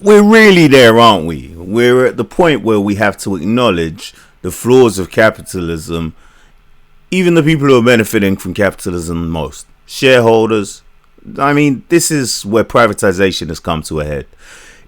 we're really there, aren't we? We're at the point where we have to acknowledge the flaws of capitalism, even the people who are benefiting from capitalism most. Shareholders. I mean, this is where privatization has come to a head.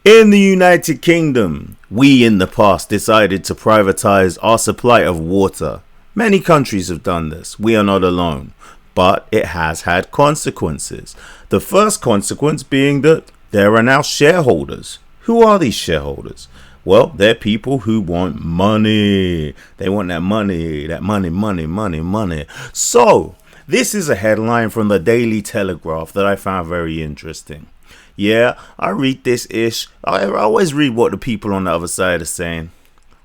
In the United Kingdom, we in the past decided to privatize our supply of water. Many countries have done this. We are not alone. But it has had consequences. The first consequence being that there are now shareholders. Who are these shareholders? Well, they're people who want money. They want that money, money. So, this is a headline from the Daily Telegraph that I found very interesting. Yeah, I read this ish. I always read what the people on the other side are saying.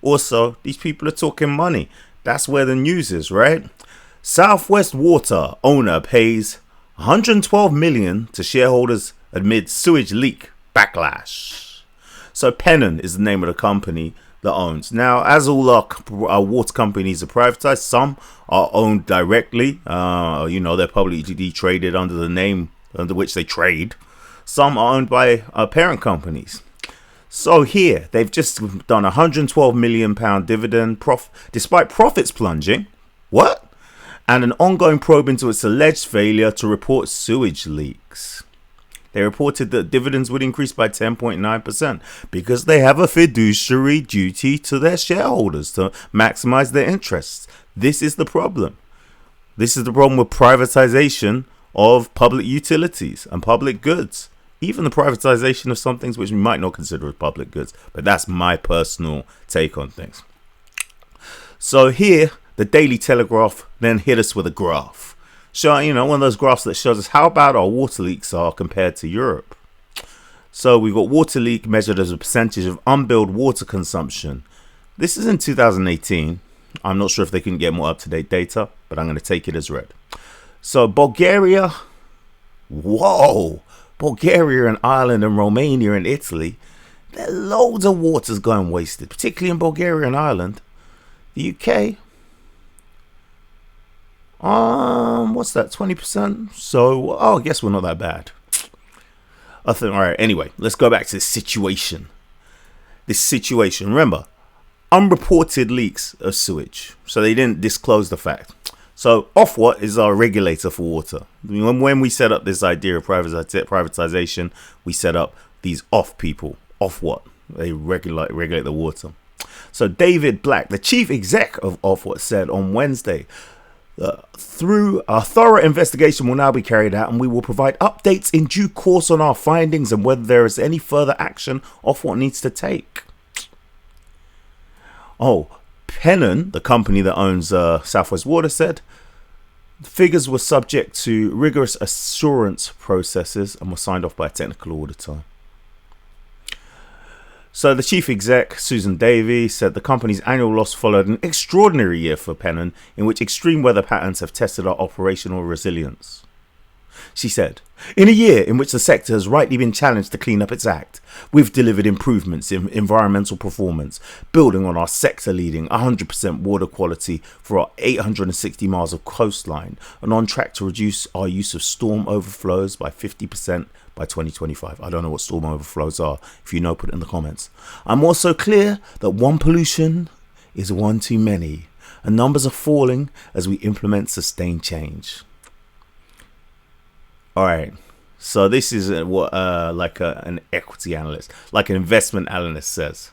Also, these people are talking money. That's where the news is, right? Southwest Water owner pays 112 million to shareholders amid sewage leak backlash. So Pennon is the name of the company that owns. Now, as all our water companies are privatized, some are owned directly. They're publicly traded under the name under which they trade. Some are owned by parent companies. So here, they've just done a £112 million dividend despite profits plunging. What? And an ongoing probe into its alleged failure to report sewage leaks. They reported that dividends would increase by 10.9% because they have a fiduciary duty to their shareholders to maximize their interests. This is the problem. This is the problem with privatization of public utilities and public goods. Even the privatization of some things which we might not consider as public goods. But that's my personal take on things. So here, the Daily Telegraph then hit us with a graph. Showing, one of those graphs that shows us how bad our water leaks are compared to Europe. So we've got water leak measured as a percentage of unbilled water consumption. This is in 2018. I'm not sure if they can get more up-to-date data, but I'm going to take it as read. So Bulgaria, Bulgaria and Ireland and Romania and Italy, there are loads of water's going wasted, particularly in Bulgaria and Ireland. The UK, what's that, 20%? So, I guess we're not that bad. Alright, anyway, let's go back to this situation. Remember, unreported leaks of sewage. So they didn't disclose the fact. So Ofwat is our regulator for water. When we set up this idea of privatization, we set up these people. Ofwat. They regulate the water. So David Black, the chief exec of Ofwat, said on Wednesday, through a thorough investigation will now be carried out and we will provide updates in due course on our findings and whether there is any further action Ofwat needs to take. Pennon, the company that owns Southwest Water, said the figures were subject to rigorous assurance processes and were signed off by a technical auditor. So the chief exec, Susan Davey, said the company's annual loss followed an extraordinary year for Pennon in which extreme weather patterns have tested our operational resilience. She said, in a year in which the sector has rightly been challenged to clean up its act, we've delivered improvements in environmental performance, building on our sector-leading 100% water quality for our 860 miles of coastline and on track to reduce our use of storm overflows by 50% by 2025. I don't know what storm overflows are. If you know, put it in the comments. I'm also clear that one pollution is one too many, and numbers are falling as we implement sustained change. All right, so this is what an equity analyst, like an investment analyst says.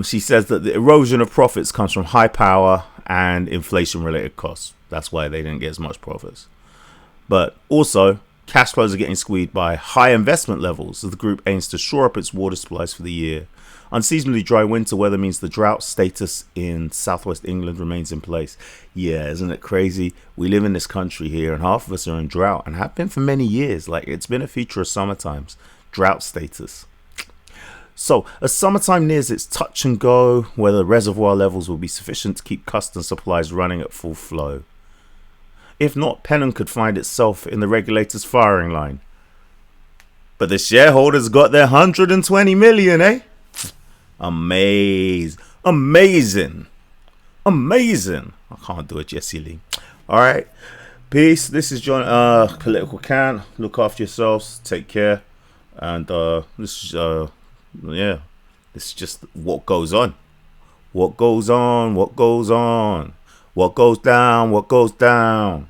She says that the erosion of profits comes from high power and inflation-related costs. That's why they didn't get as much profits. But also, cash flows are getting squeezed by high investment levels as the group aims to shore up its water supplies for the year. Unseasonably dry winter weather means the drought status in southwest England remains in place. Yeah, isn't it crazy? We live in this country here and half of us are in drought and have been for many years. Like, it's been a feature of summer times. Drought status. So, as summertime nears its touch and go, whether reservoir levels will be sufficient to keep custom supplies running at full flow. If not, Pennon could find itself in the regulator's firing line. But the shareholders got their 120 million, eh? Amazing. I can't do it, Jesse Lee. Alright. Peace. This is John, Political Can. Look after yourselves. Take care. And this is yeah, it's just what goes on. What goes on? What goes on? What goes down? What goes down?